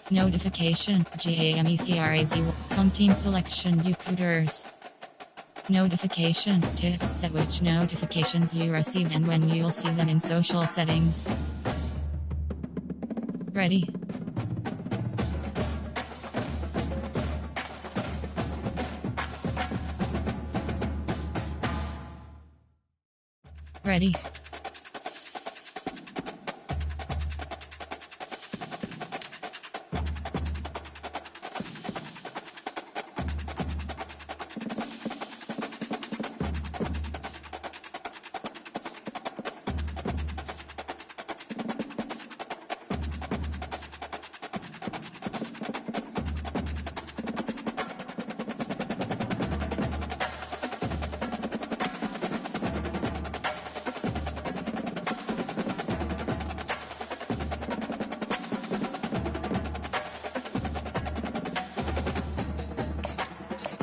Notification, GAMECRAZ, home team selection, you Cougars. Notification, set which notifications you receive and when you'll see them in social settings. Ready? Ready?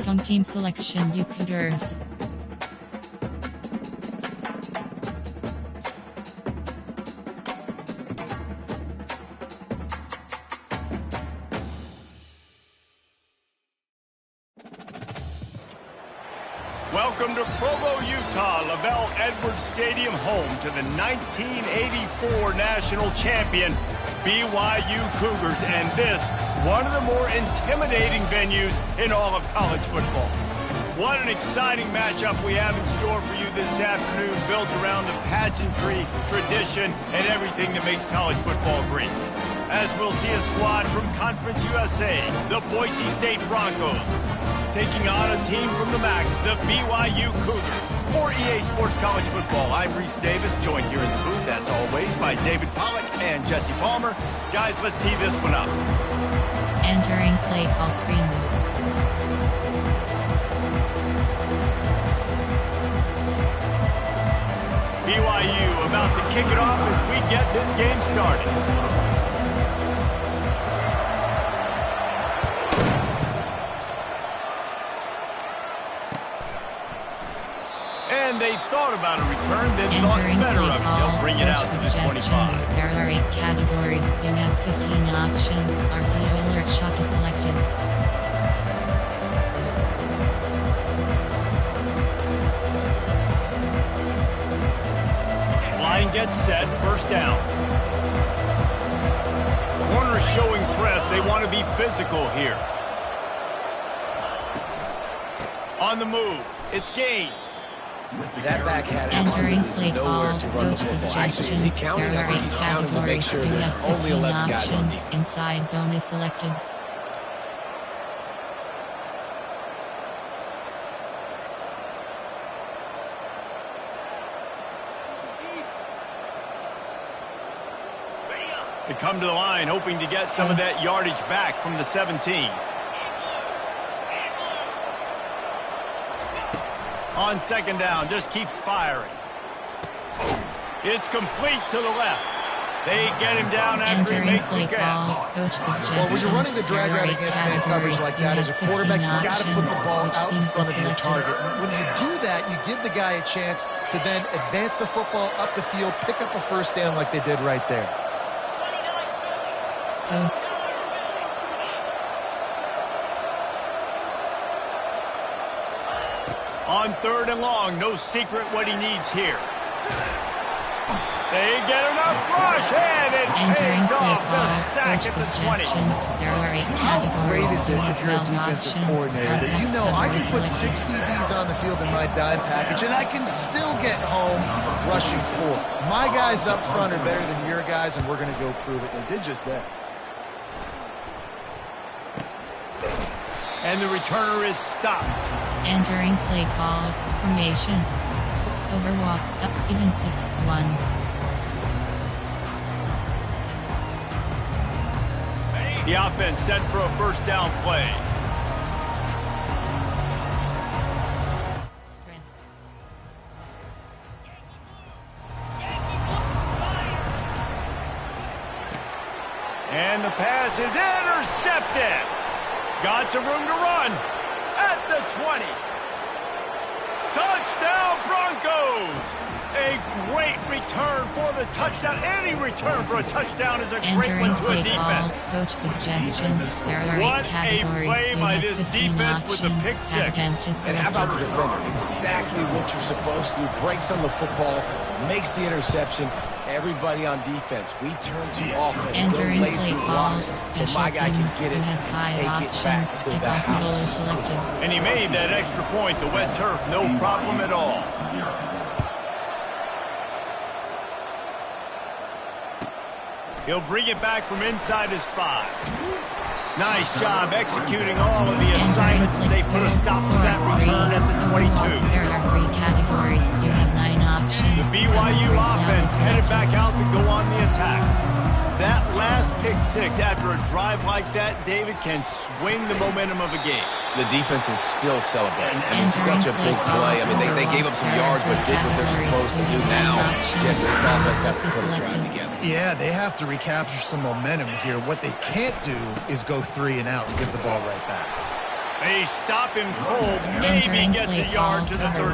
Home team selection, you Cougars. Welcome to Provo, Utah, Lavelle Edwards Stadium, home to the 1984 national champion BYU Cougars, and this, one of the more intimidating venues in all of college football. What an exciting matchup we have in store for you this afternoon, built around the pageantry, tradition, and everything that makes college football great. As we'll see a squad from Conference USA, the Boise State Broncos, taking on a team from the MAC, the BYU Cougars. For EA Sports College Football, I'm Reese Davis, joined here in the booth, as always, by David Pollack and Jesse Palmer. Guys, let's tee this one up. Entering play call screen. BYU about to kick it off as we get this game started. And they thought about a return, then thought better of it. They'll bring it out to the 25. There are 8 categories. You have 15 options. RPO alert shot is selected. Line gets set, first down. Corner showing press. They want to be physical here. On the move, it's Gaines. That back had Entering absolutely play nowhere call, to run the coach football. Actually, is he suggestions. counting? There I are think 8 he's counting to make categories. sure You there's have only 15 11 guys on options. defense. Inside zone is selected. They come to the line hoping to get some of that yardage back from the 17. On second down, just keeps firing. It's complete to the left. They get him down after he makes the catch. Well, when you're running the drag route against man coverage like that, as a quarterback, you got to put the ball out in front of your target. When you do that, you give the guy a chance to then advance the football up the field, pick up a first down like they did right there. Post. On third and long, no secret what he needs here. They get enough rush, and it pays off the sack at the 20. There are 8 How great categories. is it You have if you're a 12 defensive options. coordinator that you know I can put 6 DBs on the field in my dime package and I can still get home rushing 4. My guys up front are better than your guys, and we're going to go prove it. And they did just that. And the returner is stopped. Entering play call, formation. Overwalk, up, even 6-1. The offense set for a first down play. Spread. And the pass is intercepted. Got some room to run at the 20. Touchdown Broncos! A great return for the touchdown. Any return for a touchdown is a great Entering one to a play defense. call, coach suggestions. There are 8 What a categories. play You by have this 15 defense with the options. pick six. And how about the defender? Exactly what you're supposed to do. Breaks on the football, makes the interception. Everybody on defense, we turn to offense. Entering Go lay play some call, blocks so special my guy can teams. get it You have and 5 take it back options. to the Kickoff goal is house. selected. And he made that extra point, the wet turf, no problem at all. He'll bring it back from inside his 5. Nice job executing all of the assignments as they put a stop to that return at the 22. There are 3 categories. You have 9 options. The BYU offense headed back out to go on the attack. That last pick six after a drive like that, David, can swing the momentum of a game. The defense is still celebrating. I mean, such a big play. I mean, they gave up some yards, but did what they're supposed to do now. Yes, this offense has to put a drive together. Yeah, they have to recapture some momentum here. What they can't do is go 3 and out and give the ball right back. They stop him cold. Maybe gets a yard to the 34.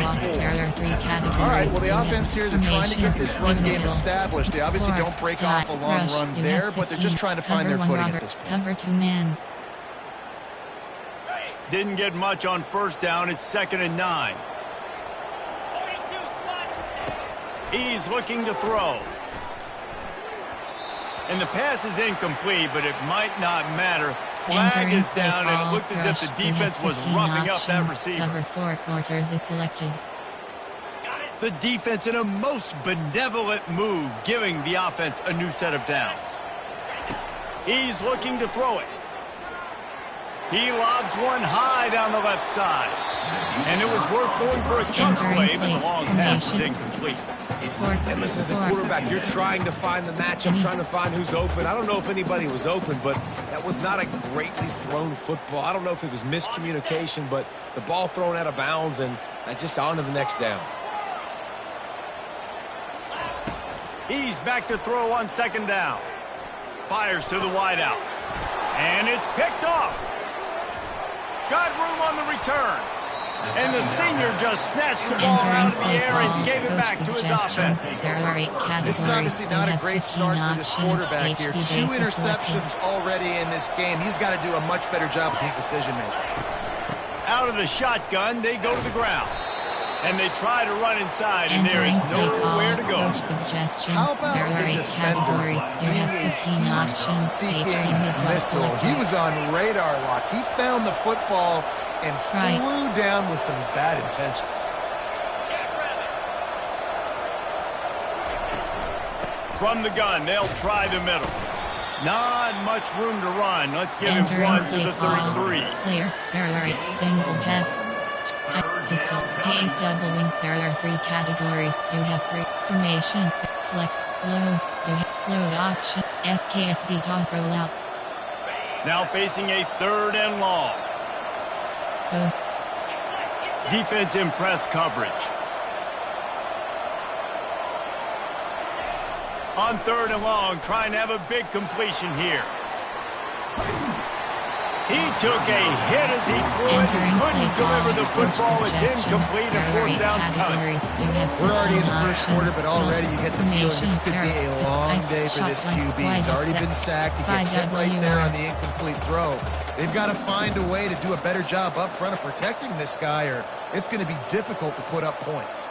All right, well, the offense here, they're trying to get this run game established. They obviously don't break off a long run there, but they're just trying to find their footing at this point. Cover 2 man. Didn't get much on first down. It's 2nd and 9. He's looking to throw. And the pass is incomplete, but it might not matter. Flag is down, and it looked as if the defense was roughing up that receiver. Cover 4 quarters is selected. The defense in a most benevolent move, giving the offense a new set of downs. He's looking to throw it. He lobs one high down the left side. And it was worth going for a chunk play, but the long pass is incomplete. And listen, as a quarterback, you're trying to find the matchup, trying to find who's open. I don't know if anybody was open, but that was not a greatly thrown football. I don't know if it was miscommunication, but the ball thrown out of bounds, and just on to the next down. He's back to throw on 2nd down. Fires to the wideout. And it's picked off. Got room on the return. And the senior just snatched the ball out of the air and gave it back to his offense. This is obviously not a great start for this quarterback here. 2 interceptions already in this game. He's got to do a much better job with his decision-making. Out of the shotgun, they go to the ground. And they try to run inside, and there is nowhere to go. How about the defender seeking missile? He was on radar lock. He found the football and flew down with some bad intentions. From the gun, they'll try the middle. Not much room to run. Let's give him one to the 33. Clear. Single pep. Pistol. Ace double wing. There are 3 categories. You have 3. Formation. Flex. Close. You have load option. FKFD toss rollout. Now facing a 3rd and long. Close. Defense in press coverage. On 3rd and long, trying to have a big completion here. He took a hit as he couldn't deliver the football. It's incomplete and 4th down's coming. We're already in the first quarter, but already you get the feeling this could be a long day for this QB. He's already been sacked. He gets hit right there on the incomplete throw. They've got to find a way to do a better job up front of protecting this guy, or it's going to be difficult to put up points.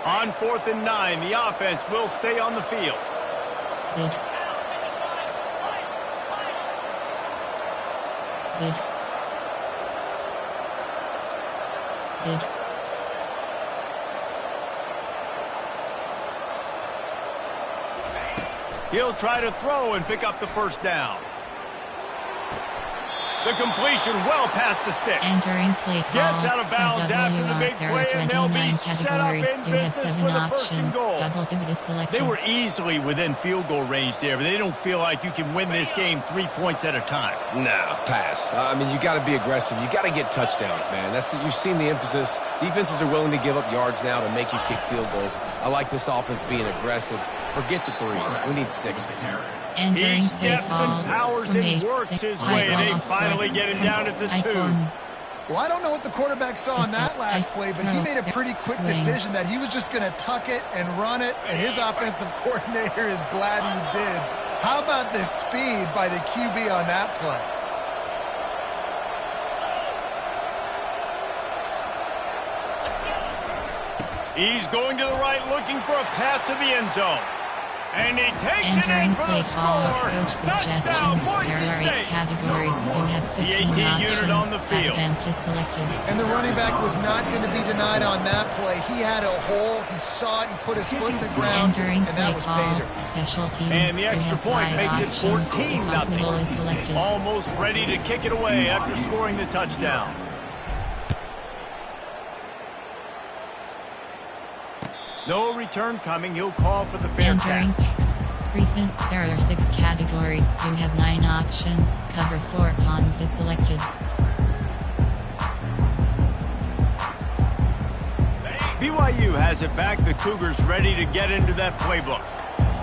On 4th and 9, the offense will stay on the field. He'll try to throw and pick up the 1st down. The completion well past the sticks. Entering play call. Gets out of bounds after the big play, and they'll be set up in business with a 1st and goal. Double pivot selected. They were easily within field goal range there, but they don't feel like you can win this game 3 points at a time. No, pass. I mean, you got to be aggressive. You got to get touchdowns, man. You've seen the emphasis. Defenses are willing to give up yards now to make you kick field goals. I like this offense being aggressive. Forget the 3s. We need 6s. He steps and powers and works his way. They finally get him down at the 2. Well, I don't know what the quarterback saw on that last play, but he made a pretty quick decision that he was just going to tuck it and run it, and his offensive coordinator is glad he did. How about the speed by the QB on that play? He's going to the right, looking for a path to the end zone. And he takes it in for the score. Touchdown, Boise State. Categories. You have 15 the 18 unit on the field. Selected. And the running back was not going to be denied on that play. He had a hole. He saw it. He put his foot in the ground, and that was Pater. Special teams. And the extra point makes it 14-0. Almost ready to kick it away after scoring the touchdown. No return coming. He'll call for the fair catch. Recent, there are 6 categories. You have 9 options. Cover 4 pawns is selected. BYU has it back. The Cougars ready to get into that playbook.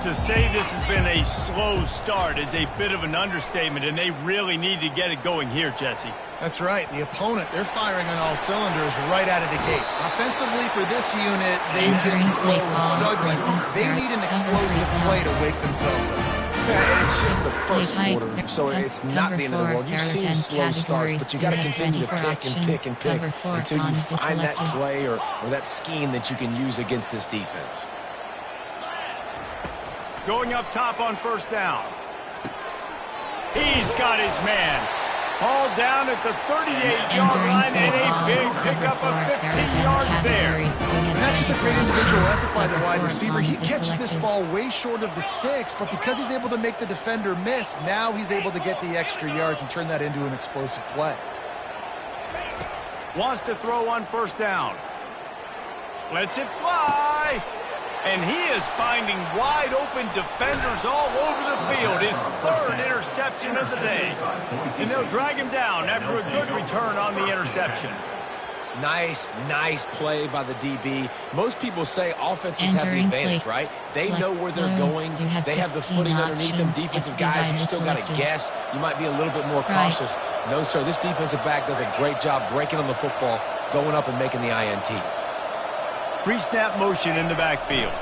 To say this has been a slow start is a bit of an understatement, and they really need to get it going here, Jesse. That's right. The opponent, they're firing on all cylinders right out of the gate. Offensively, for this unit, they've been slow and struggling. They need an explosive play to wake themselves up. Yeah, it's just the first quarter, so it's not the end of the world. You've seen slow starts, but you got to continue to pick and pick and pick until you find that play or that scheme that you can use against this defense. Going up top on first down. He's got his man. All down at the 38-yard line, and a big pickup of 15 yards there. And that's just a great individual effort by the wide receiver. He catches this ball way short of the sticks, but because he's able to make the defender miss, now he's able to get the extra yards and turn that into an explosive play. Wants to throw on first down. Lets it fly. And he is finding wide-open defenders all over the field. His 3rd interception of the day. And they'll drag him down after a good return on the interception. Nice play by the DB. Most people say offenses have the advantage, right? They know where they're going. They have the footing underneath them. Defensive guys, you still got to guess. You might be a little bit more cautious. No, sir, this defensive back does a great job breaking on the football, going up and making the INT. Pre-snap motion in the backfield.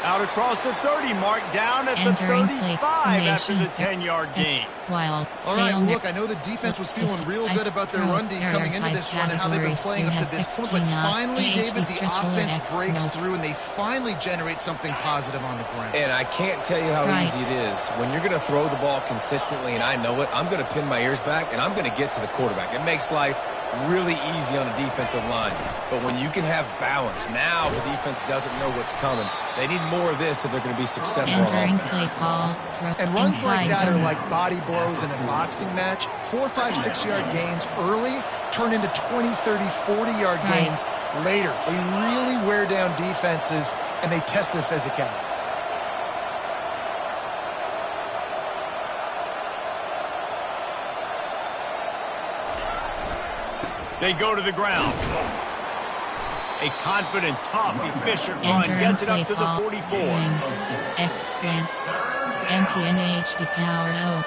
Out across the 30 mark, down at the 35 after the 10-yard gain. All right, well, look, I know the defense was feeling real good about their run D coming into this one and how they've been playing up to this point, but finally, David, the offense breaks through and they finally generate something positive on the ground. And I can't tell you how easy it is. When you're going to throw the ball consistently, and I know it, I'm going to pin my ears back and I'm going to get to the quarterback. It makes life really easy on the defensive line. But when you can have balance, now the defense doesn't know what's coming. They need more of this if they're going to be successful on offense. And runs like that are like body blows in a boxing match. 4, 5, 6 yard gains early turn into 20, 30, 40-yard gains later. They really wear down defenses and they test their physicality. They go to the ground. A confident, tough, efficient run gets it up to the 44. Excellent. MTNHB power O.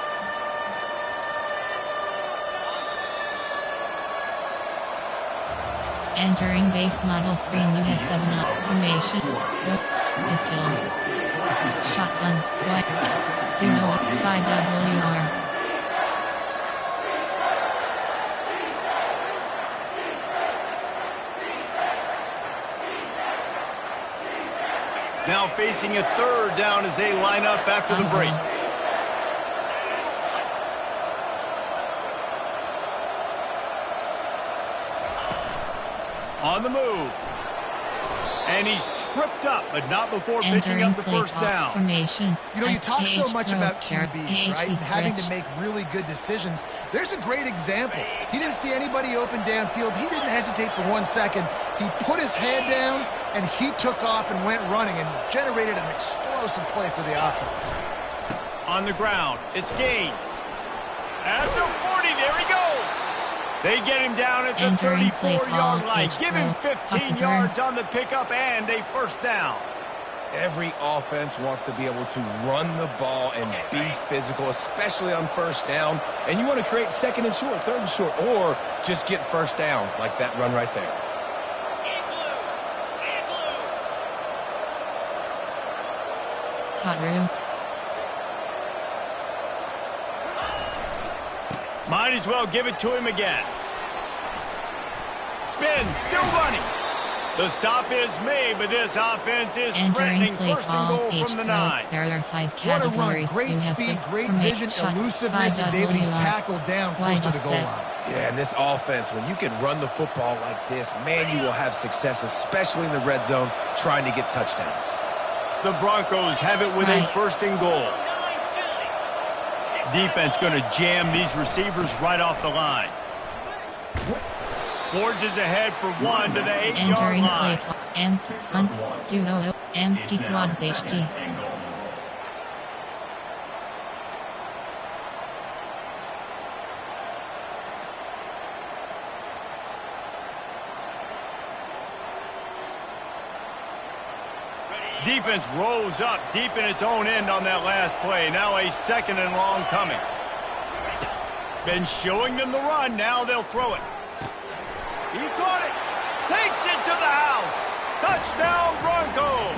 Entering base model screen, you have 7 formations. Go. Pistol. Shotgun. What? Do know 5WR. Now facing a 3rd down as they line up after the break. On the move. And he's tripped up, but not before picking up the first down. Formation. You know, you talk so much about QBs, right? And having to make really good decisions. There's a great example. He didn't see anybody open downfield. He didn't hesitate for 1 second. He put his head down, and he took off and went running and generated an explosive play for the offense. On the ground, it's Gaines. At the 40, there he goes. They get him down at the 34-yard line. Give him 15 yards on the pickup and a first down. Every offense wants to be able to run the ball and be physical, especially on first down. And you want to create second and short, third and short, or just get first downs like that run right there. Hot roots. Might as well give it to him again. Spin, still running. The stop is made, but this offense is threatening first and goal from the 9. There are 5 What a run. categories. Great speed, great vision, elusiveness, and David, he's tackled down close to the goal line. Yeah, and this offense, when you can run the football like this, man, you will have success, especially in the red zone, trying to get touchdowns. The Broncos have it with a first and goal. Defense going to jam these receivers right off the line. Forges ahead for 1 to the 8-yard line. And duo and quads HD. Defense rolls up deep in its own end on that last play. Now a second and long coming. Been showing them the run. Now they'll throw it. He caught it. Takes it to the house. Touchdown Broncos.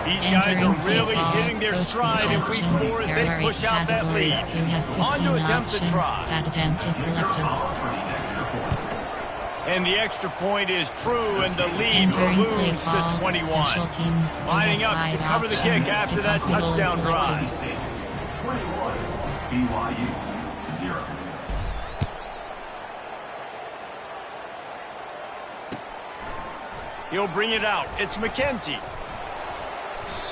These guys are really hitting their stride in week 4 as they push out that lead. On to attempt the try. That attempt is selected. And the extra point is true, and the lead moves to 21. Lining up to cover the kick after that touchdown drive. 21, BYU, 0. He'll bring it out. It's McKenzie.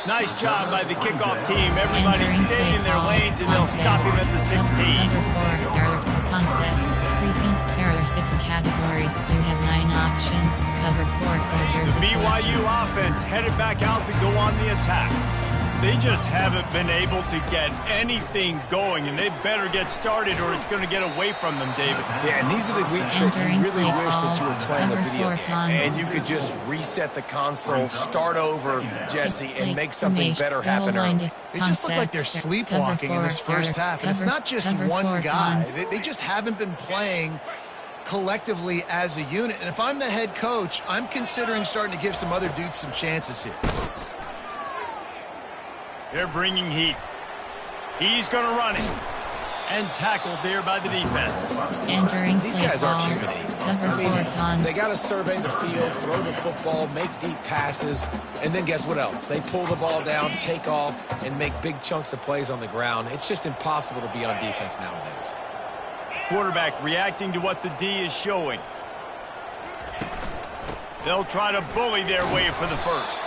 Nice job by the kickoff team. Everybody stayed in their lanes, and they'll stop him at the 16. Number 4, error concept. Recent, there are 6 categories. You have 9 options. Cover 4 quarters. The BYU offense headed back out to go on the attack. They just haven't been able to get anything going, and they better get started or it's going to get away from them, David. Yeah, and these are the weeks that you really wish that you were playing a video game. And you could just reset the console, start over, Jesse, and make something better happen early. They just look like they're sleepwalking in this first half. And it's not just one guy. They just haven't been playing collectively as a unit. And if I'm the head coach, I'm considering starting to give some other dudes some chances here. They're bringing heat. He's going to run it. And tackled there by the defense. Entering These guys aren't human. Cover 4 cons. They got to survey the field, throw the football, make deep passes, and then guess what else? They pull the ball down, take off, and make big chunks of plays on the ground. It's just impossible to be on defense nowadays. Quarterback reacting to what the D is showing. They'll try to bully their way for the first.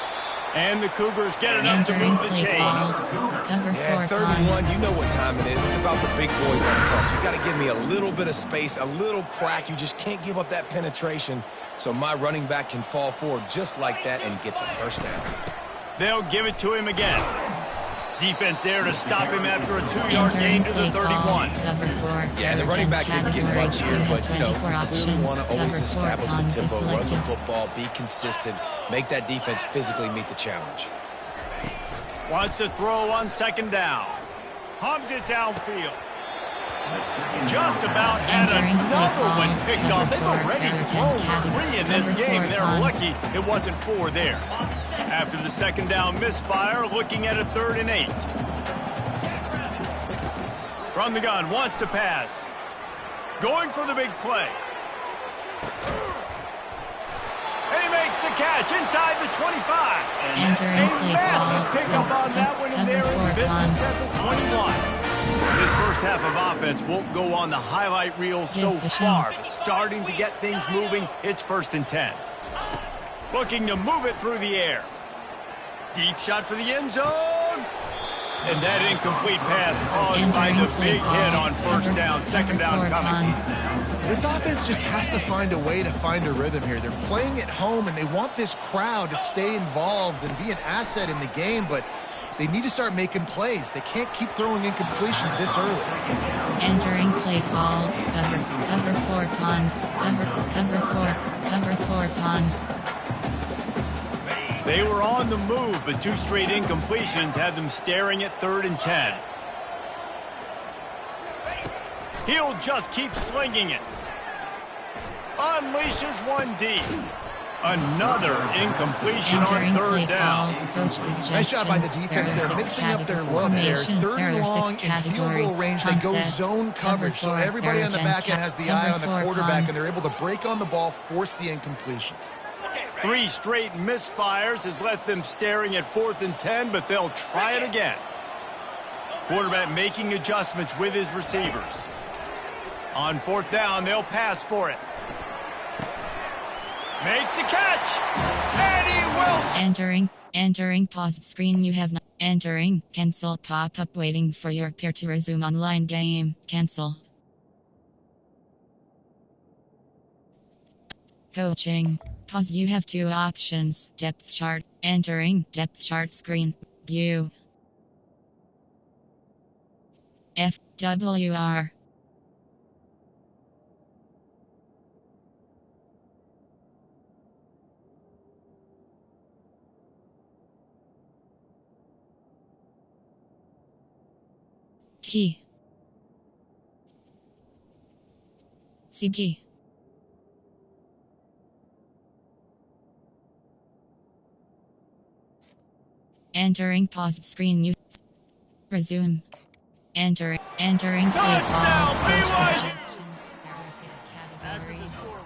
And the Cougars get enough to move the chains. Yeah, 31, you know what time it is. It's about the big boys up front. You got to give me a little bit of space, a little crack. You just can't give up that penetration so my running back can fall forward just like that and get the first down. They'll give it to him again. Defense there to stop him after a 2-yard gain to the 31. Yeah, the running back didn't get much here, but, you know, clearly want to always establish the tempo, run the football, be consistent, make that defense physically meet the challenge. Wants to throw on second down. Hubs it downfield. Just about had another one picked off. They've already thrown 3 in this game. They're lucky it wasn't 4 there. After the second down misfire, looking at a 3rd and 8. From the gun, wants to pass. Going for the big play. And he makes the catch inside the 25. A massive pickup on that one, and they're in business at the 21. This first half of offense won't go on the highlight reel so far, but starting to get things moving, it's 1st and 10. Looking to move it through the air. Deep shot for the end zone. And that incomplete pass caused by the big hit on first down, second down coming. This offense just has to find a way to find a rhythm here. They're playing at home, and they want this crowd to stay involved and be an asset in the game, but they need to start making plays. They can't keep throwing incompletions this early. Entering play call. Cover 4 cons. Cover 4 cons. They were on the move, but 2 straight incompletions had them staring at 3rd and 10. He'll just keep slinging it. Unleashes one deep. Another incompletion on 3rd down. Nice job by the defense. They're mixing up their look. They're 3rd and long in field goal range. They go zone coverage, so everybody on the back end has the eye on the quarterback, and they're able to break on the ball, force the incompletion. 3 straight misfires has left them staring at 4th and 10, but they'll try it again. Quarterback making adjustments with his receivers. On 4th down, they'll pass for it. Makes the catch, and he will. Entering paused screen. You have not entering. Cancel pop-up waiting for your peer to resume online game. Cancel. Coaching. Pause. You have 2 options. Depth chart. Entering depth chart screen. View. FWR. T. CG. Entering paused screen. You resume. Entering play call. BYU. Categories.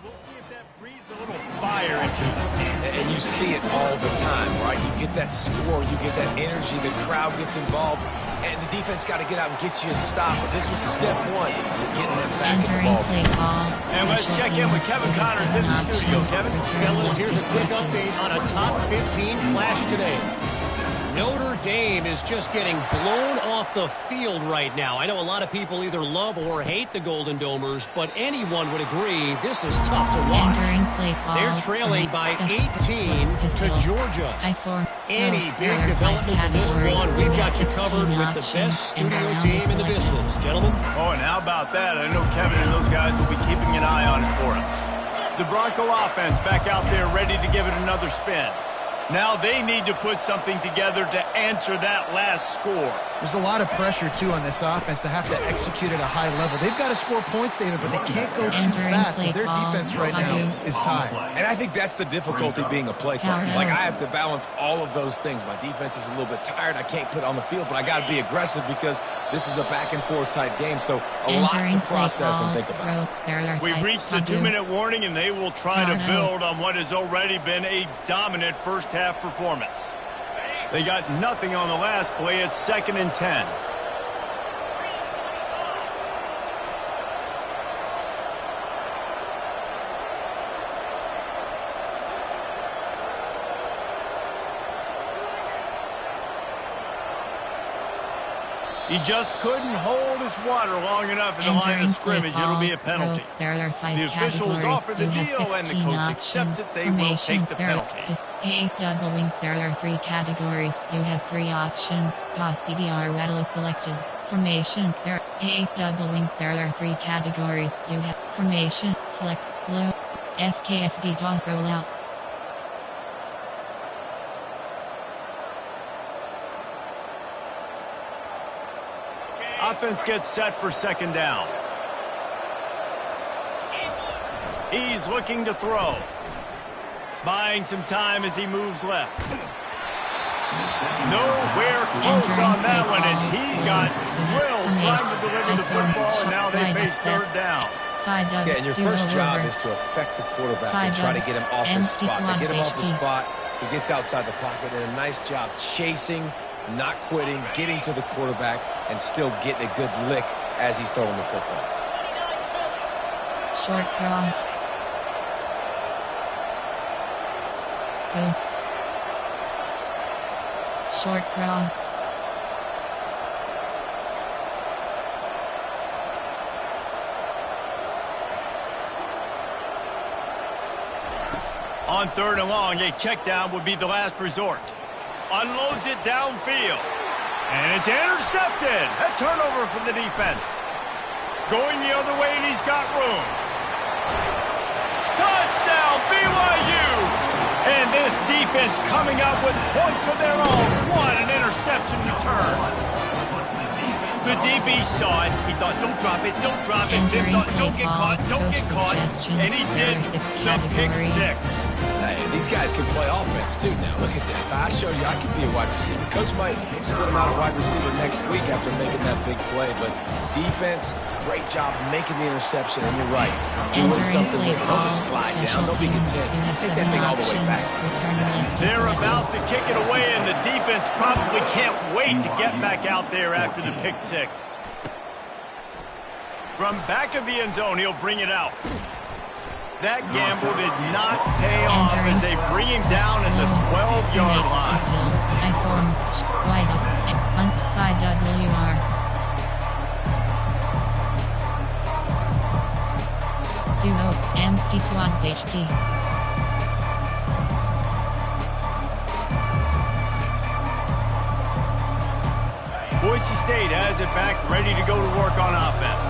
We'll see if that breathes a little fire into it. And you see it all the time, right? You get that score, you get that energy, the crowd gets involved, and the defense got to get out and get you a stop. But this was step 1, getting them back in the ball. Play call. And let's check in with Kevin Connors in the studio. Kevin? Fellas, here's a quick update on a top 15 flash today. Notre Dame is just getting blown off the field right now. I know a lot of people either love or hate the Golden Domers, but anyone would agree this is tough to watch. They're trailing by 18 to Georgia. Any big developments in this one, we've got you covered with the best studio team in the business. Gentlemen? Oh, and how about that? I know Kevin and those guys will be keeping an eye on it for us. The Bronco offense back out there ready to give it another spin. Now they need to put something together to answer that last score. There's a lot of pressure, too, on this offense to have to execute at a high level. They've got to score points, David, but they can't go too fast because their defense right now is tied. And I think that's the difficulty being a play caller. Like, I have to balance all of those things. My defense is a little bit tired. I can't put it on the field, but I got to be aggressive because this is a back-and-forth type game, so a lot to process and think about. We've reached the 2-minute warning, and they will try to build on what has already been a dominant first-half performance. They got nothing on the last play. It's 2nd and 10. He just couldn't hold his water long enough in the line of scrimmage. It'll be a penalty. The officials offer the deal, and the coach accepts it. They will take the penalty. Ace double wing. There are 3 categories. You have 3 options. Pass CDR well selected. Formation. There Ace double wing. There are 3 categories. You have formation, flex, glow, FKFD toss rollout. Offense gets set for 2nd down. He's looking to throw. Buying some time as he moves left. Nowhere close on that one as he got drilled trying to deliver the football, and now they face 3rd down. Yeah, and your first job is to affect the quarterback and try to get him off his spot. They get him off the spot, he gets outside the pocket, and a nice job chasing, not quitting, getting to the quarterback, and still getting a good lick as he's throwing the football. Short cross. Post. Short cross. On 3rd and long, a check down would be the last resort. Unloads it downfield. And it's intercepted. A turnover for the defense. Going the other way, and he's got room. Touchdown, BYU! And this defense coming up with points of their own. What an interception return. The DB saw it. He thought, don't drop it, don't drop it. Then thought, don't get caught, don't get caught. And he did the pick six. Hey, these guys can play offense too now. Look at this. I showed you I can be a wide receiver. Coach might split him out a wide receiver next week after making that big play. But defense, great job making the interception. And you're right. Doing something with it. Don't just slide down. Don't be content. Take that thing all the way back. They're about to kick it away, and the defense probably can't wait to get back out there after the pick six. From back of the end zone, he'll bring it out. That gamble did not pay off as they bring him down at the 12-yard line. I form wide of 5WR. Duo empty quads HP. Boise State has it back, ready to go to work on offense.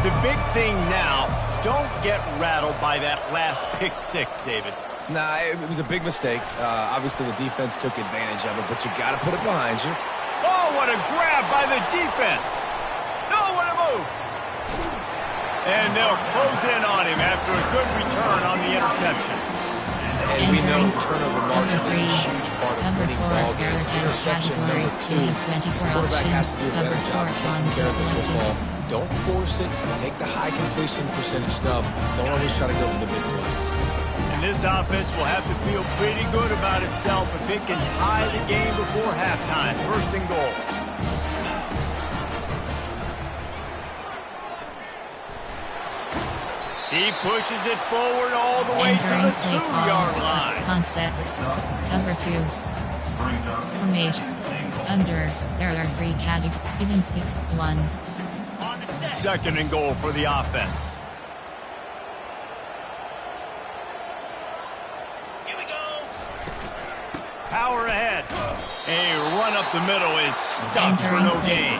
The big thing now, don't get rattled by that last pick six, David. Nah, it was a big mistake. Obviously, the defense took advantage of it, but you got to put it behind you. Oh, what a grab by the defense. No, what a move. And they'll close in on him after a good return on the interception. And we know turnover margin is a huge part of winning ball games. Interception number 2. The quarterback has to do a better job taking care of the football. Don't force it. Take the high completion percentage stuff. Don't always try to go for the big play. And this offense will have to feel pretty good about itself if it can tie the game before halftime. First and goal. He pushes it forward all the way to the 2-yard line. Concept. Cover 2. Formation. Under. There are 3 categories. Even 6-1. Second and goal for the offense. Here we go. Power ahead. A run up the middle is stuffed for no gain.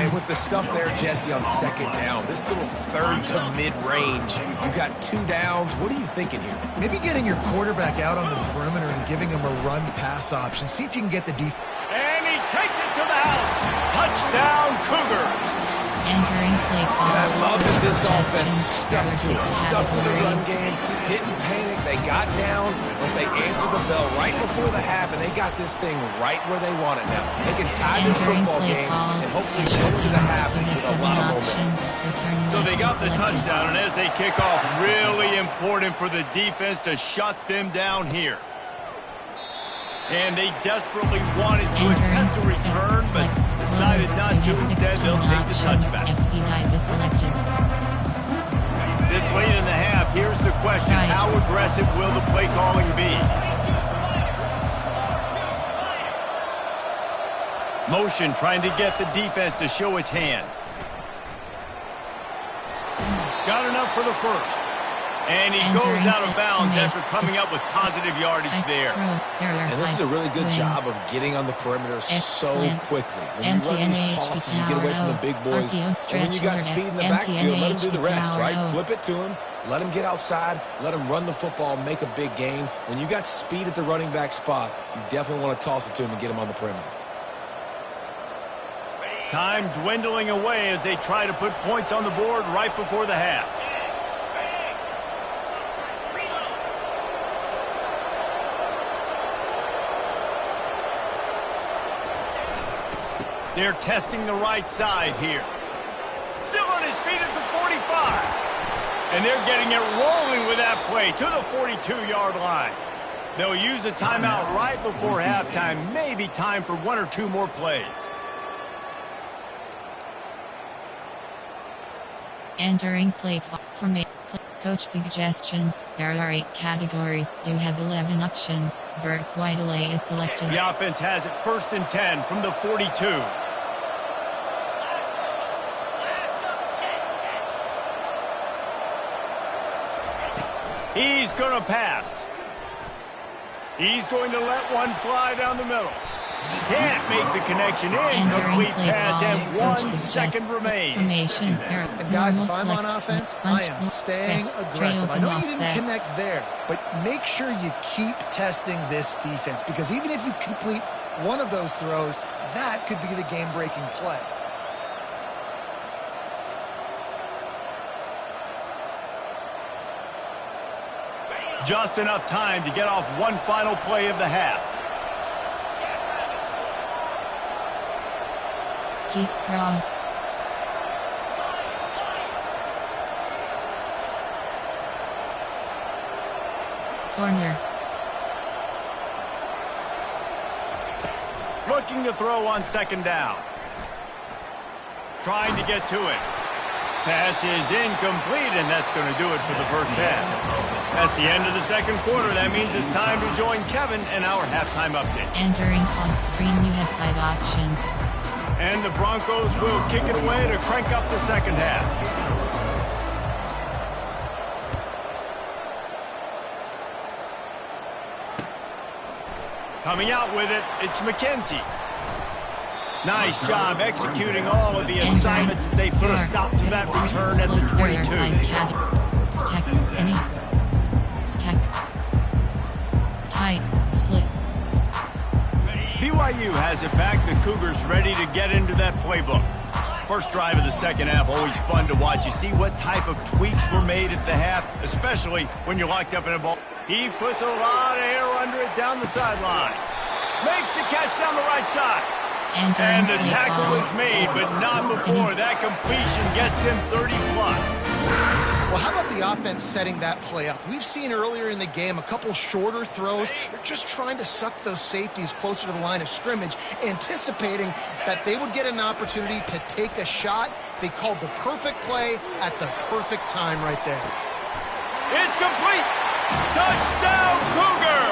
And with the stuff there, Jesse, on second down, this little third to mid-range, you got 2 downs. What are you thinking here? Maybe getting your quarterback out on the perimeter and giving him a run-pass option. See if you can get the defense. And he takes it to the house. Touchdown, Cougars. Entering play call. And I love that this offense stuck to the run game, didn't panic, they got down, but they answered the bell right before the half, and they got this thing right where they want it now. They can tie this football game and hopefully go into the half with a lot of momentum. So they got the touchdown, and as they kick off, really important for the defense to shut them down here. And they desperately wanted to attempt a return, but decided not to. Instead, they'll take the touchback. This late in the half, here's the question. How aggressive will the play calling be? Motion trying to get the defense to show its hand. Got enough for the first. And he goes out of bounds after coming up with positive yardage there. And this is a really good job of getting on the perimeter so quickly. When you run these tosses, you get away from the big boys. And when you got speed in the backfield, let them do the rest, right? Flip it to them. Let them get outside. Let them run the football, make a big game. When you got speed at the running back spot, you definitely want to toss it to them and get them on the perimeter. Time dwindling away as they try to put points on the board right before the half. They're testing the right side here. Still on his feet at the 45. And they're getting it rolling with that play to the 42-yard line. They'll use a timeout right before halftime. Maybe time for 1 or 2 more plays. Entering play clock from coach suggestions. There are 8 categories. You have 11 options. Verts wide delay is selected. The offense has it 1st and 10 from the 42. He's going to pass. He's going to let one fly down the middle. Can't make the connection. Incomplete pass, and 1 second remains. And guys, if I'm on offense, I am staying aggressive. I know you didn't connect there, but make sure you keep testing this defense, because even if you complete one of those throws, that could be the game-breaking play. Just enough time to get off one final play of the half. Keep cross. Corner. Looking to throw on second down. Trying to get to it. Pass is incomplete, and that's going to do it for the first half. That's the end of the second quarter. That means it's time to join Kevin and our halftime update. Entering off screen, you have 5 options. And the Broncos will kick it away to crank up the second half. Coming out with it, it's McKenzie. Nice job executing all of the assignments as they put a stop to that return at the 22. Stack, any. Stack. Tight, split. BYU has it back. The Cougars ready to get into that playbook. First drive of the second half, always fun to watch. You see what type of tweaks were made at the half, especially when you're locked up in a ball. He puts a lot of air under it down the sideline. Makes the catch down the right side. And the tackle was made, but not before. That completion gets them 30+. Well, how about the offense setting that play up? We've seen earlier in the game a couple shorter throws. They're just trying to suck those safeties closer to the line of scrimmage, anticipating that they would get an opportunity to take a shot. They called the perfect play at the perfect time right there. It's complete. Touchdown, Cougar!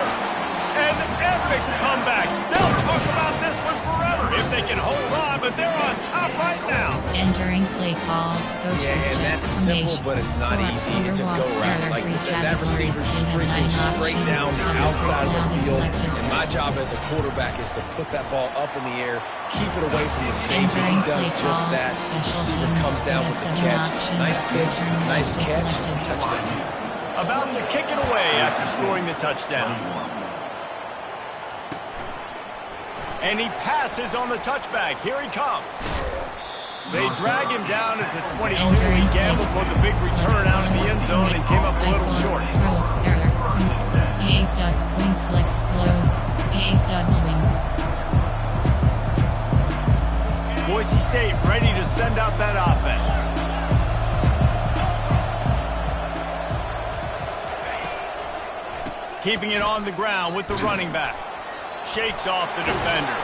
An epic comeback. They'll talk about this one forever if they can hold on, but they're on top right now. Entering play call. Coach and that's simple, but it's not easy. It's a go route. Like that receiver's streaking straight down the outside of the field. And my job as a quarterback is to put that ball up in the air, keep it away from the safety. He does just that. The receiver comes down with the catch. Nice pitch, nice catch, touchdown. About to kick it away after scoring the touchdown. And he passes on the touchback. Here he comes. They drag him down at the 22. He gambled for the big return out of the end zone and came up a little short. A-stud, wing flex close. A-stud moving. Boise State ready to send out that offense. Keeping it on the ground with the running back. Shakes off the defender.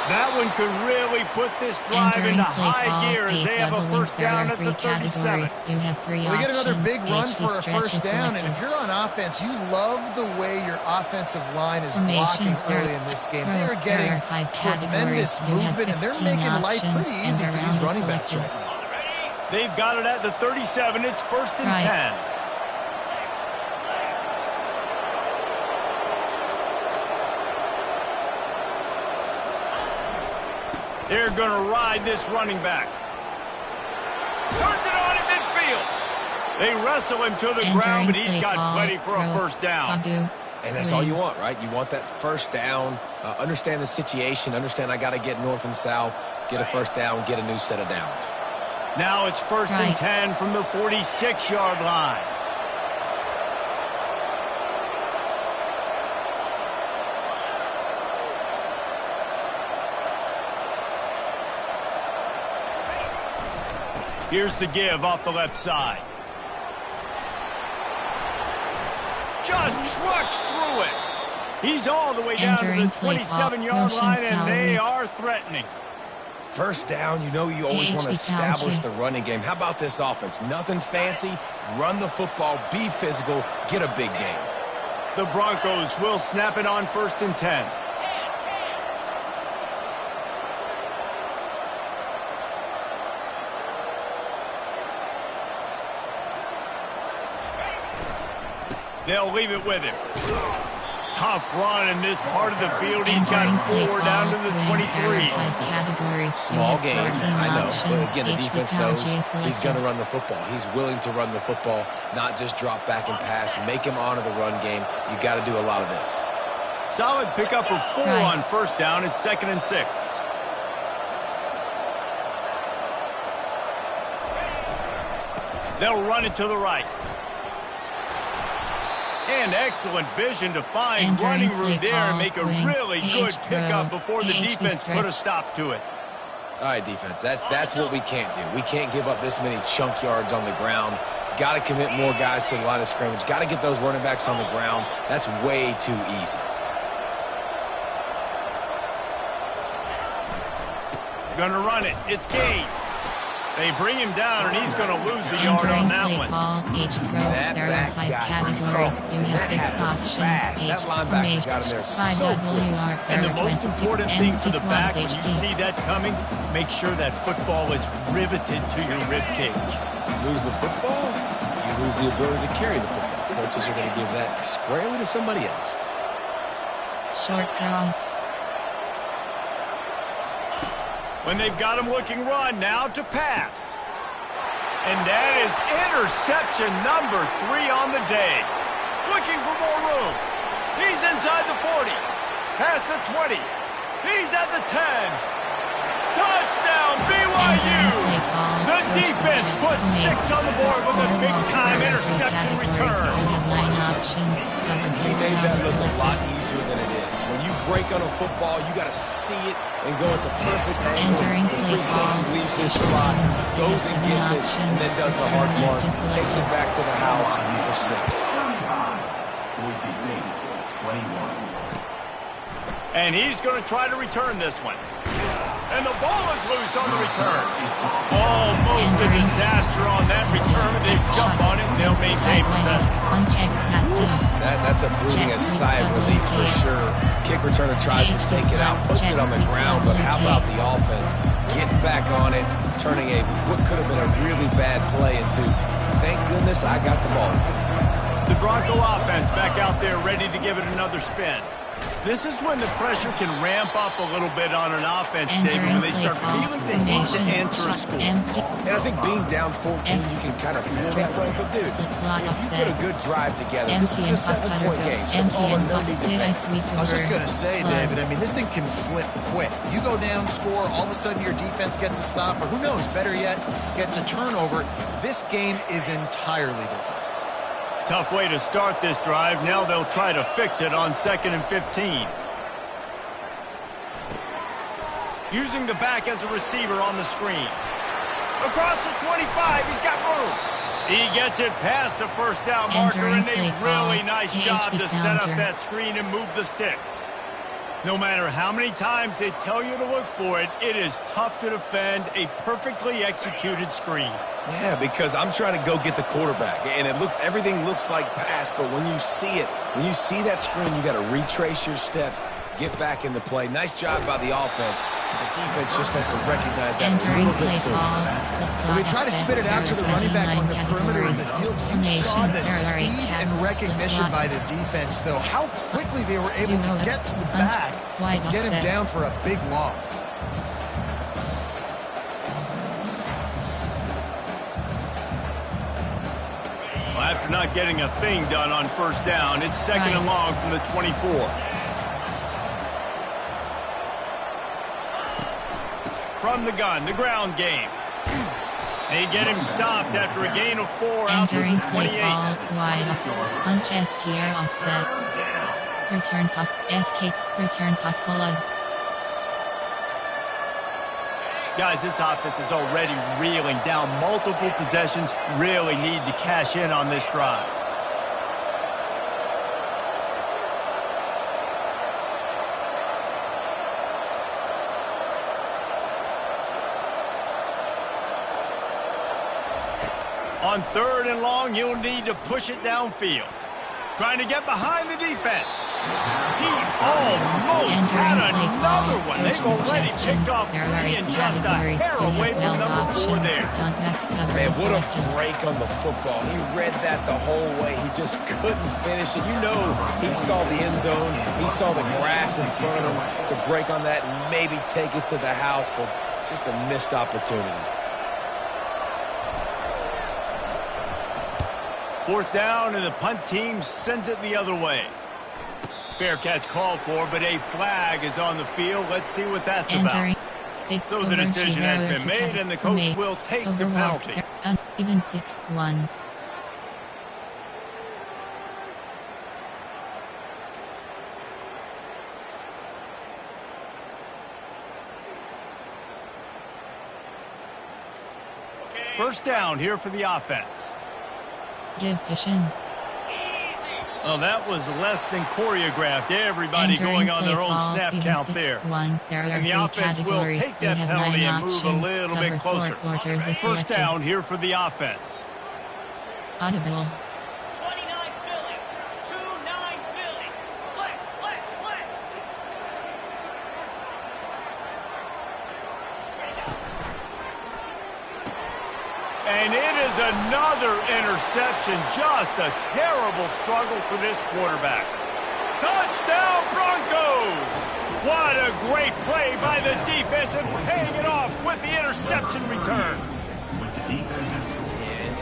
That one could really put this drive into high gear as they have a first down at the 37. You have 3 options. They get another big run for a first down, and if you're on offense, you love the way your offensive line is blocking early in this game. They are getting tremendous movement, and they're making life pretty easy for these running backs right now. They've got it at the 37. It's first and 10. They're going to ride this running back. Turns it on at midfield. They wrestle him to the ground, but he's got plenty for a first down. And that's all you want, right? You want that first down. Understand the situation. Understand I got to get north and south, get a first down, get a new set of downs. Now it's first and 10 from the 46-yard line. Here's the give off the left side. Just trucks through it. He's all the way down to the 27-yard line, and they are threatening. First down, you know you always want to establish the running game. How about this offense? Nothing fancy. Run the football, be physical, get a big game. The Broncos will snap it on first and 10. They'll leave it with him. tough run in this part of the field. He's got 4 down to the 23. Small game, I know. But again, the defense knows he's going to run the football. He's willing to run the football, not just drop back and pass. Make him honor the run game. You got to do a lot of this. Solid pickup of 4 on first down. It's 2nd and 6. They'll run it to the right. And excellent vision to find running room there and make a really good pickup before the defense put a stop to it. All right, defense, that's what we can't do. We can't give up this many chunk yards on the ground. Got to commit more guys to the line of scrimmage. Got to get those running backs on the ground. That's way too easy. Gonna run it. It's Gaines. They bring him down, and he's going to lose a yard on that one. There are 5 categories. You have 6 options. That linebacker got him there so quick. And the most important thing for the back, when you see that coming, make sure that football is riveted to your rib cage. Lose the football, you lose the ability to carry the football. Coaches are going to give that squarely to somebody else. Short cross. When they've got him looking run, now to pass. And that is interception number 3 on the day. Looking for more room. He's inside the 40. Past the 20. He's at the 10. Touchdown, BYU! The defense puts 6 on the board with a big-time interception return. He made that look a lot easier than it is. When you break on a football, you got to see it and go at the perfect angle. The free safety leaves his spot, goes and gets it, and then does the hard part, takes it back to the house for 6. Boise State, 21. And he's going to try to return this one. And the ball is loose on the return. Almost a disaster on that return. They jump on it, and they'll maintain possession. That's a breathing sigh of relief for sure. Kick returner tries to take it out, puts it on the ground, but how about the offense? Getting back on it, turning what could have been a really bad play into, thank goodness I got the ball. The Bronco offense back out there ready to give it another spin. This is when the pressure can ramp up a little bit on an offense, David, when they start feeling the need to answer a score. And I think being down 14, you can kind of feel that way. But, dude, if you put a good drive together, this is a 7-point game. So all or no need to pay. I was just going to say, David, I mean, this thing can flip quick. You go down, score, all of a sudden your defense gets a stop, or who knows, better yet, gets a turnover. This game is entirely different. Tough way to start this drive. Now they'll try to fix it on 2nd and 15. Using the back as a receiver on the screen. Across the 25, he's got room. He gets it past the first down marker, and a really nice job to set up that screen and move the sticks. No matter how many times they tell you to look for it, it is tough to defend a perfectly executed screen. Yeah, because I'm trying to go get the quarterback, and everything looks like pass, but when you see it, when you see that screen, you got to retrace your steps, get back in the play. Nice job by the offense. The defense just has to recognize that a little bit sooner. When they try to spit it out to the running back on the perimeter of the field, you saw the speed and recognition by the defense, though. How quickly they were able to get to the back and get him down for a big loss. Well, after not getting a thing done on first down, it's 2nd and long from the 24. From the gun, the ground game. They get him stopped after a gain of 4 out to the 28. Wide punch STR offset. Return puff FK. Return puff flood. Guys, this offense is already reeling down multiple possessions. Really need to cash in on this drive. On 3rd and long, you'll need to push it downfield. Trying to get behind the defense. He almost had another one. They've already picked off 3 and just a hair away from number 4 there. Man, what a break on the football. He read that the whole way. He just couldn't finish it. You know he saw the end zone. He saw the grass in front of him to break on that and maybe take it to the house, but just a missed opportunity. 4th down, and the punt team sends it the other way. Fair catch called for, but a flag is on the field. Let's see what that's about. So the decision has been made, and the coach will take the penalty. Even 6-1. First down here for the offense. Give cushion. Well, that was less than choreographed. Everybody going on their own snap count there. And the offense will take that penalty and move a little bit closer. First down here for the offense. Audible. And it is another interception. Just a terrible struggle for this quarterback. Touchdown, Broncos! What a great play by the defense and paying it off with the interception return.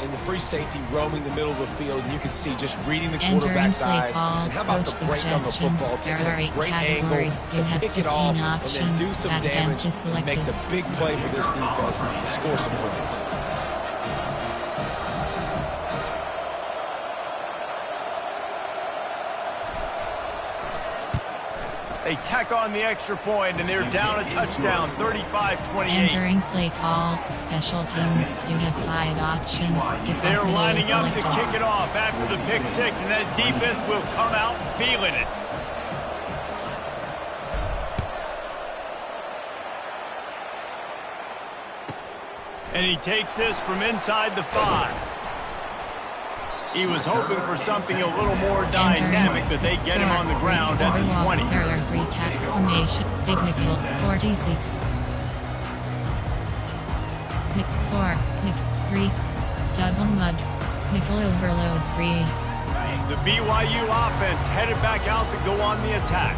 And the free safety roaming the middle of the field, and you can see just reading the quarterback's eyes. And how about the break on the football? Taking a great angle to pick it off and then do some damage and make the big play for this defense to score some points. They tack on the extra point, and they're down a touchdown, 35-28. Entering play call, special teams. You have 5 options. They're lining up to kick it off after the pick 6, and that defense will come out feeling it. And he takes this from inside the 5. He was hoping for something a little more dynamic, but they get him on the ground at the 20. There are 3 cat formation. Big nickel, 46. Nick 4, Nick 3. Double mud. Nickel overload 3. The BYU offense headed back out to go on the attack.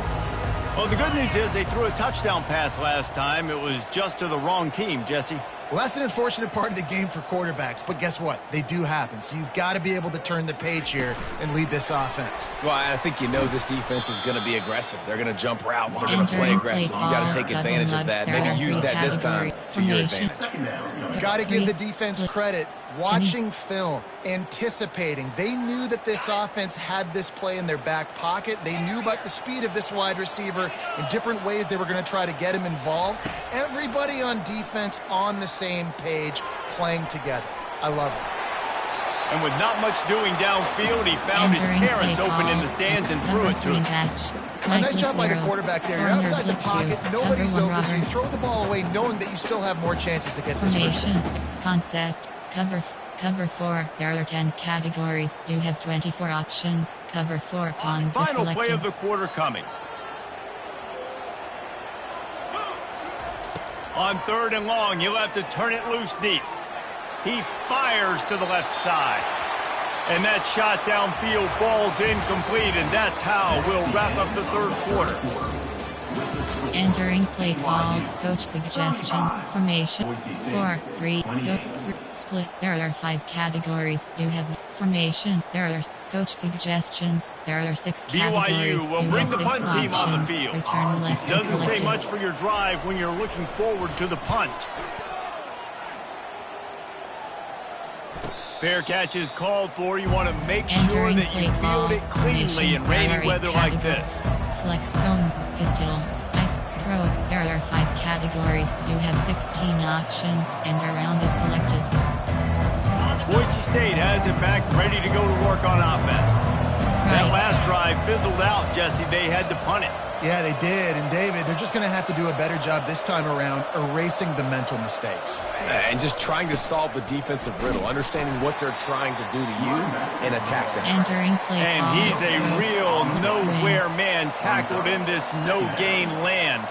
Well, the good news is they threw a touchdown pass last time. It was just to the wrong team, Jesse. Well, that's an unfortunate part of the game for quarterbacks, but guess what? They do happen. So you've got to be able to turn the page here and lead this offense. Well, I think you know this defense is going to be aggressive. They're going to jump routes. They're going to play aggressive. You got to take advantage of that. Maybe use that this time to your advantage. Got to give the defense credit. Watching film, anticipating. They knew that this offense had this play in their back pocket. They knew about the speed of this wide receiver in different ways they were going to try to get him involved. Everybody on defense on the same page, playing together. I love it. And with not much doing downfield, he found his parents open in the stands and threw it to him. A nice job by the quarterback there. You're outside the pocket, nobody's open, so you throw the ball away knowing that you still have more chances to get this formation. Concept. Cover 4. There are 10 categories. You have 24 options. Cover 4 pawns is Final selected. play of the quarter coming. On 3rd and long, you'll have to turn it loose deep. He fires to the left side. And that shot downfield falls incomplete, and that's how we'll wrap up the 3rd quarter. Entering play call, coach suggestion, formation, 4-3, go, split. There are 5 categories. You have formation. There are coach suggestions. There are 6 categories. BYU will bring the punt team on the field. Return left. Doesn't say much for your drive when you're looking forward to the punt. Fair catch is called for. You want to make sure that you field it cleanly in rainy weather like this. Flex cone, pistol. There are 5 categories. You have 16 options, and a round is selected. Boise State has it back, ready to go to work on offense. That last drive fizzled out, Jesse. They had to punt it. Yeah, they did. And, David, they're just going to have to do a better job this time around erasing the mental mistakes. And just trying to solve the defensive riddle, understanding what they're trying to do to you and attack them. Entering play and call. He's a real nowhere man tackled in this no-gain land.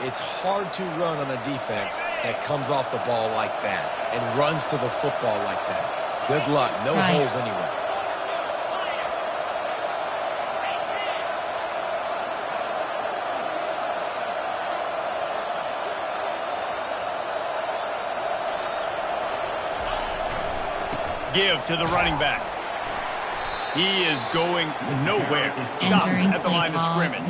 It's hard to run on a defense that comes off the ball like that and runs to the football like that. Good luck. No holes anywhere. Give to the running back. He is going nowhere. Stop at the line of scrimmage.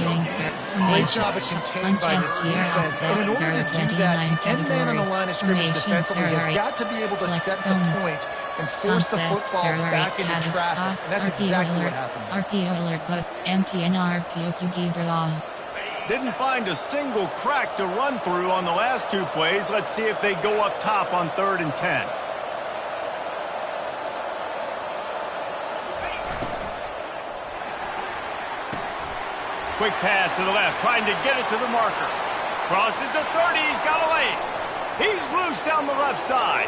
Great job of contained by this defense. And in order to do that, the end man on the line of scrimmage defensively has got to be able to set the point and force the football back into traffic. And that's exactly what happened. RPO alert, but empty and RPO QB. Didn't find a single crack to run through on the last two plays. Let's see if they go up top on 3rd and 10. Quick pass to the left, trying to get it to the marker. Crosses the 30, he's got a lane. He's loose down the left side.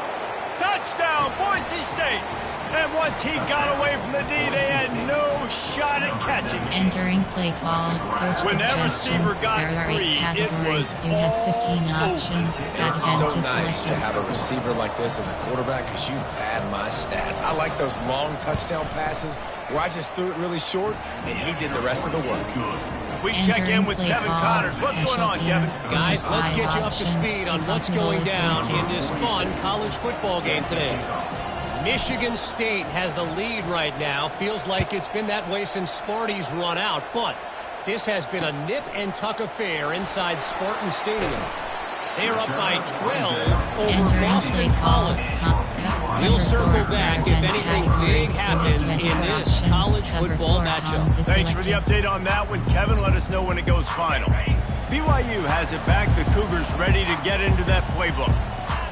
Touchdown, Boise State. And once he got away from the D, they had no shot at catching him. Entering play call. Coach when that receiver got free, it was you have 15 options. It's so nice to have a receiver like this as a quarterback because you pad my stats. I like those long touchdown passes where I just threw it really short and he did the rest of the work. We check in with Kevin Connors. What's going on, Kevin? Guys, let's get you up to speed on what's going down in this fun college football game today. Michigan State has the lead right now. Feels like it's been that way since Sparty's run out, but this has been a nip-and-tuck affair inside Spartan Stadium. They are up by 12 over Boston College. We'll circle back if anything big happens in this college football matchup. Thanks for the update on that one, Kevin. Let us know when it goes final. BYU has it back. The Cougars ready to get into that playbook.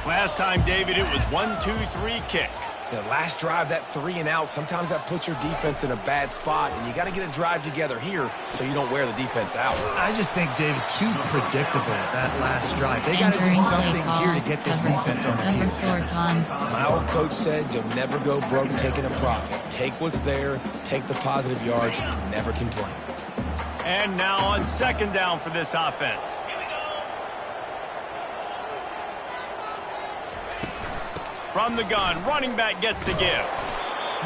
Last time, David, it was 1-2-3 kick. The last drive, that 3 and out, sometimes that puts your defense in a bad spot, and you got to get a drive together here so you don't wear the defense out. I just think, David, too predictable, that last drive. They got to do something here to get this defense on their heels. My old coach said you'll never go broke taking a profit. Take what's there, take the positive yards, and never complain. And now on 2nd down for this offense. From the gun, running back gets to give.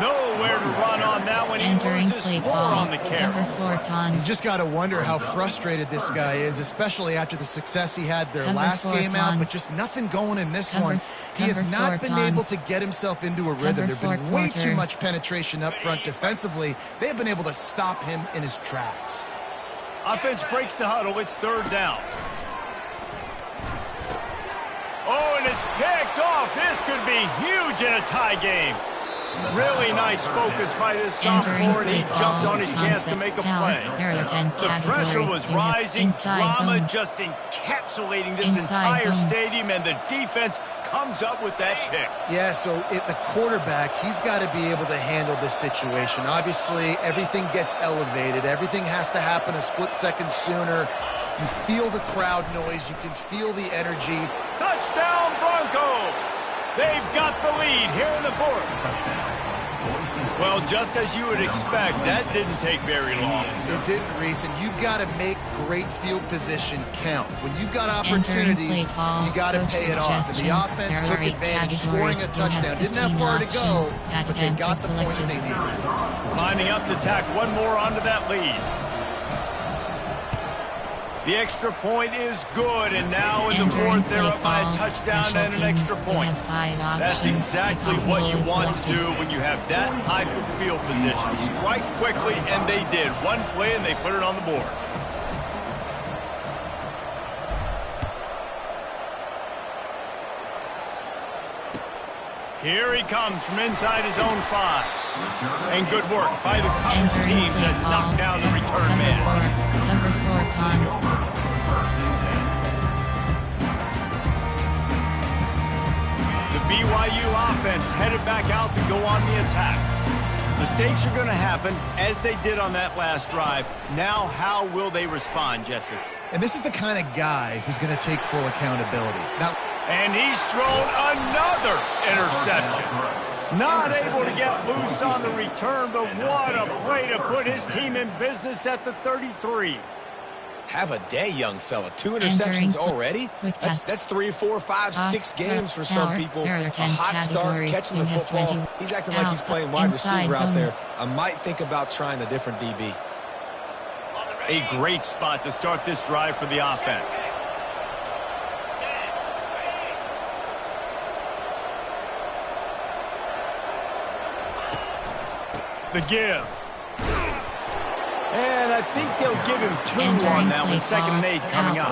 Nowhere to run on that one. He loses 4 on the carry. You just got to wonder how frustrated this guy is, especially after the success he had their last game out, but just nothing going in this one. He has not been able to get himself into a rhythm. There's been way too much penetration up front defensively. They've been able to stop him in his tracks. Offense breaks the huddle. It's 3rd down. Oh, and it's picked off. This could be huge in a tie game. Really nice focus by this sophomore, and he jumped on his chance to make a play. The pressure was rising, drama just encapsulating this entire stadium, and the defense comes up with that pick. Yeah, so the quarterback, he's got to be able to handle this situation. Obviously, everything gets elevated. Everything has to happen a split second sooner. You feel the crowd noise. You can feel the energy. Touchdown, Broncos! They've got the lead here in the 4th. Well, just as you would expect, that didn't take very long. It didn't, Reese, and you've got to make great field position count. When you've got opportunities, you got to pay it off. And the offense took advantage, scoring a touchdown. Didn't have far to go, but they got the points they needed. Lining up to tack one more onto that lead. The extra point is good, and now in the 4th, they're up by a touchdown and an extra point. That's exactly what you want to do when you have that type of field position. Strike quickly, and they did. One play, and they put it on the board. Here he comes from inside his own 5. And good work by the Cubs team to knock down the return man. Cover 4 Cons. The BYU offense headed back out to go on the attack. Mistakes are going to happen, as they did on that last drive. Now, how will they respond, Jesse? And this is the kind of guy who's going to take full accountability. Now, and he's thrown another interception. Not able to get loose on the return, but what a play to put his team in business at the 33. Have a day, young fella. 2 interceptions already? That's 3, 4, 5, 6 games for some people. A hot start, catching the football. He's acting like he's playing wide receiver out there. I might think about trying a different DB. A great spot to start this drive for the offense. The give. And I think they'll give him 2 on that one. 2nd and 8 coming up.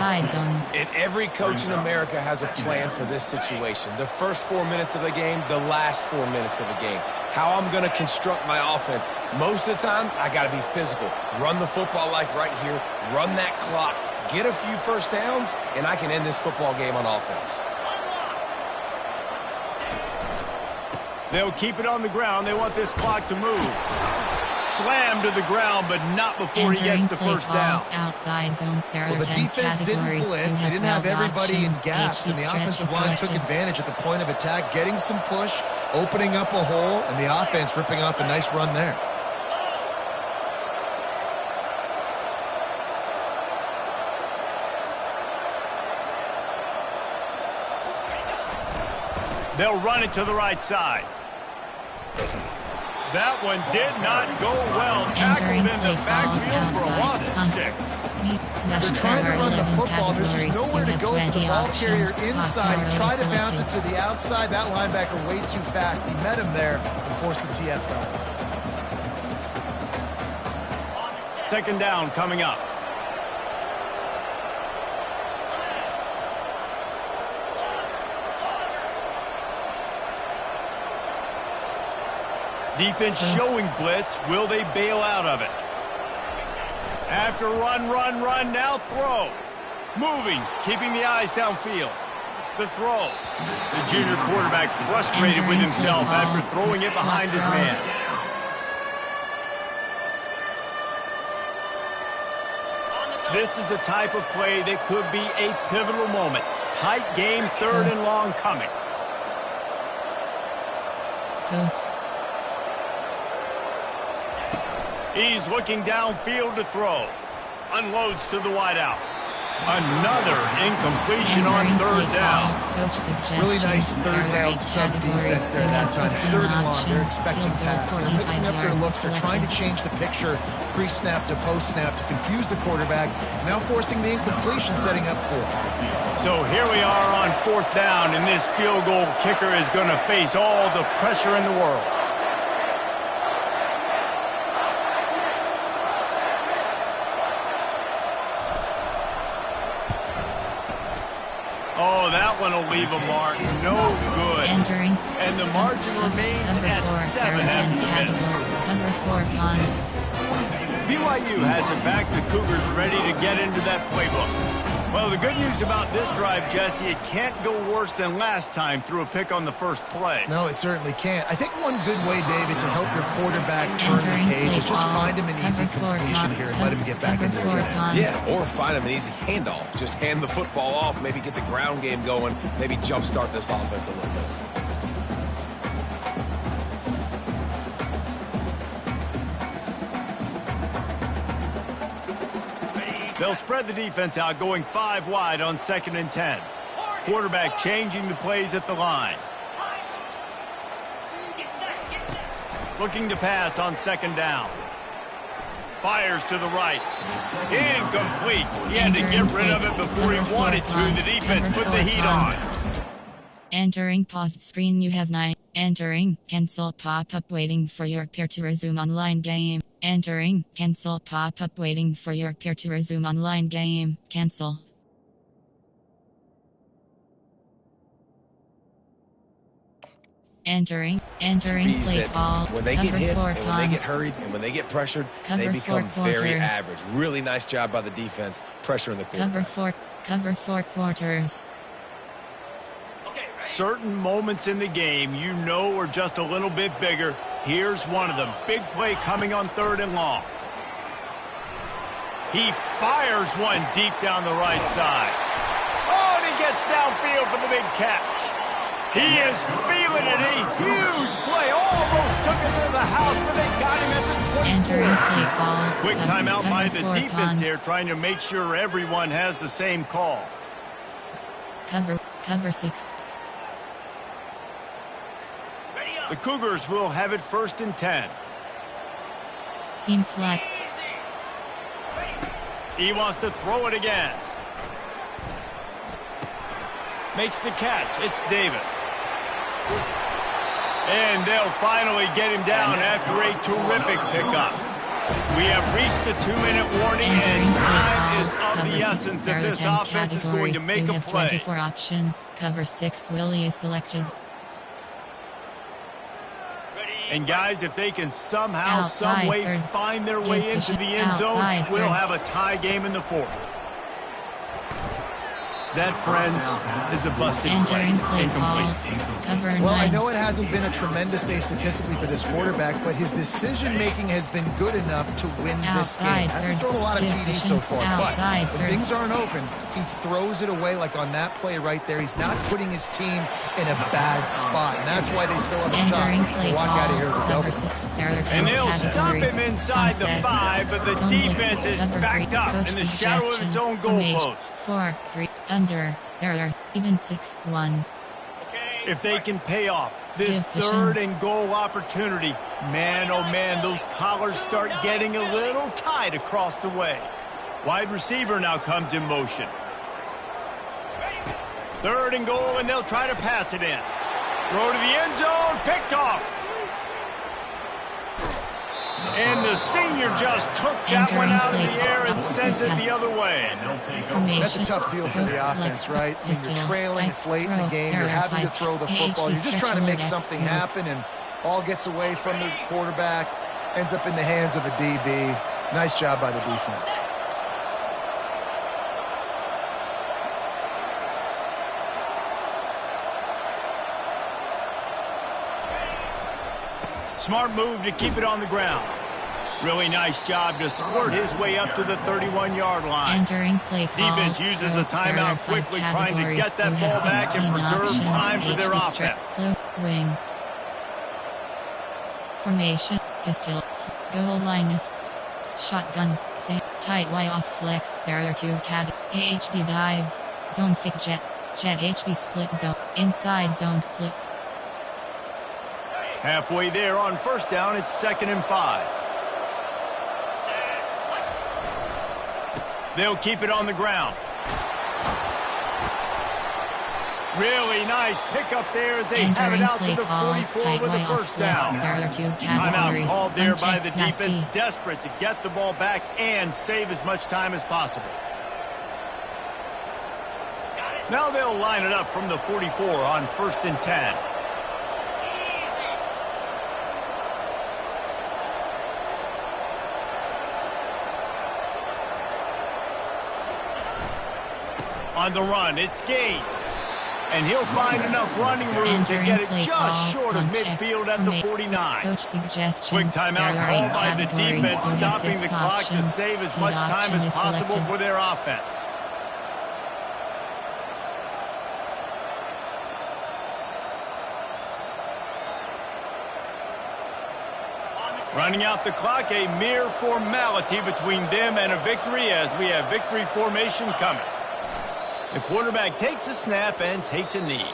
And every coach in America has a plan for this situation. The first 4 minutes of the game, the last 4 minutes of the game. How I'm going to construct my offense. Most of the time, I got to be physical. Run the football like right here. Run that clock. Get a few first downs, and I can end this football game on offense. They'll keep it on the ground. They want this clock to move. Slam to the ground, but not before he gets the first down. Outside zone. Well, the defense didn't blitz. They didn't have everybody in gaps, and the offensive line took advantage at the point of attack, getting some push, opening up a hole, and the offense ripping off a nice run there. They'll run it to the right side. That one did not go well. Tackled in the backfield for a loss of 6. They're trying to run the football. There's just nowhere to go for the ball carrier inside. He tried to bounce it to the outside. That linebacker way too fast. He met him there and forced the TFL. 2nd down coming up. Defense showing blitz. Will they bail out of it? After run, now throw. Moving, keeping the eyes downfield. The throw. The junior quarterback frustrated with himself after throwing it behind his man. This is the type of play that could be a pivotal moment. Tight game, 3rd and long coming. He's looking downfield to throw. Unloads to the wideout. Another incompletion on 3rd down. Really nice 3rd down sub-defense there that time. It's 3rd and long. They're expecting pass. They're mixing up their looks. They're trying to change the picture pre-snap to post-snap to confuse the quarterback. Now forcing the incompletion, setting up 4th. So here we are on 4th down, and this field goal kicker is going to face all the pressure in the world. Oh, that one will leave a mark. No good. And the margin remains at 7 after the miss. Cover 4 cons. BYU has it back. The Cougars ready to get into that playbook. Well, the good news about this drive, Jesse, it can't go worse than last time through a pick on the first play. No, it certainly can't. I think one good way, David, to help your quarterback turn the page is just find him an easy completion here and let him get back into the game. Yeah, or find him an easy handoff. Just hand the football off, maybe get the ground game going, maybe jumpstart this offense a little bit. They'll spread the defense out, going 5 wide on 2nd and 10. Quarterback changing the plays at the line. Looking to pass on 2nd down. Fires to the right. Incomplete. He had to get rid of it before he wanted to. The defense put the heat on. Entering paused screen, you have 9. Entering cancel pop-up waiting for your peer to resume online game. Entering cancel pop-up waiting for your peer to resume online game. Cancel. Entering play call. When they get hit, and when they get hurried, and when they get pressured, they become very average. Really nice job by the defense, pressuring the quarterback. Cover 4 quarters. Certain moments in the game you know are just a little bit bigger. Here's one of them. Big play coming on 3rd and long. He fires one deep down the right side. Oh, and he gets downfield for the big catch. He is feeling it. A huge play. Almost took it to the house, but they got him at the 24. Entering play call. Quick timeout by the defense punts. here, trying to make sure everyone has the same call. Cover 6. The Cougars will have it 1st and 10. Seam flat. He wants to throw it again. Makes the catch. It's Davis. And they'll finally get him down after a terrific pickup. We have reached the 2-minute warning, and time is of the essence if this offense is going to make a play. 24 options. Cover 6 Willie is selected. And guys, if they can somehow, some way find their way into the end zone, we'll have a tie game in the 4th. That, friends, is a busted play. Incomplete. Well, I know it hasn't been a tremendous day statistically for this quarterback, but his decision-making has been good enough to win this game. Hasn't thrown a lot of TDs so far, but when things aren't open, he throws it away like on that play right there. He's not putting his team in a bad spot, and that's why they still have a shot to walk out of here with a double. And they'll stop him inside the 5, but the defense is backed up in the shadow of its own goalpost. 4-3 under. There are even 6-1. If they can pay off this 3rd and goal opportunity, man, oh man, those collars start getting a little tight across the way. Wide receiver now comes in motion. 3rd and goal, and they'll try to pass it in. Throw to the end zone, picked off. And the senior just took that one out of the air and sent it the other way. That's a tough deal for the offense, right? When you're trailing, it's late in the game, you're having to throw the football. You're just trying to make something happen, and ball gets away from the quarterback, ends up in the hands of a DB. Nice job by the defense. Smart move to keep it on the ground. Really nice job to squirt his way up to the 31-yard line. Entering play call. Defense uses the timeout quickly, trying to get that ball back and preserve time for their offense. Wing. Formation. Pistol. Goal line. Shotgun. Tight Y off flex. There are 2 CAD. AHB dive. Zone fake jet. Jet HB split zone. Inside zone split. Halfway there on 1st down, it's 2nd and 5. They'll keep it on the ground. Really nice pickup there as they have it out to the 44 with the 1st down. Timeout called there by the defense, desperate to get the ball back and save as much time as possible. Now they'll line it up from the 44 on 1st and 10. On the run, it's Gaines. And he'll find enough running room to get it just short of midfield at the 49. Quick timeout called by the defense, stopping the clock to save as much time as possible for their offense. Running out the clock, a mere formality between them and a victory as we have victory formation coming. The quarterback takes a snap and takes a knee.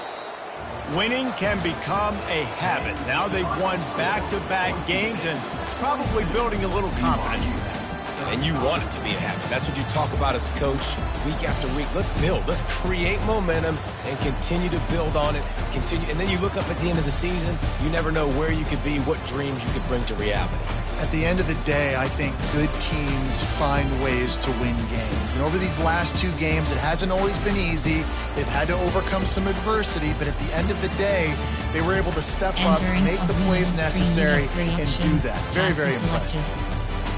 Winning can become a habit. Now they've won back-to-back games and probably building a little confidence from that. And you want it to be a habit. That's what you talk about as a coach week after week. Let's build. Let's create momentum and continue to build on it. And then you look up at the end of the season, you never know where you could be, what dreams you could bring to reality. At the end of the day, I think good teams find ways to win games. And over these last 2 games, it hasn't always been easy. They've had to overcome some adversity, but at the end of the day, they were able to step up, make the plays necessary, and do that. Very, very impressive.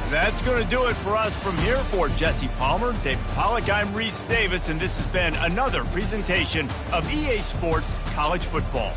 That's going to do it for us from here. For Jesse Palmer, Dave Pollack, I'm Reese Davis, and this has been another presentation of EA Sports College Football.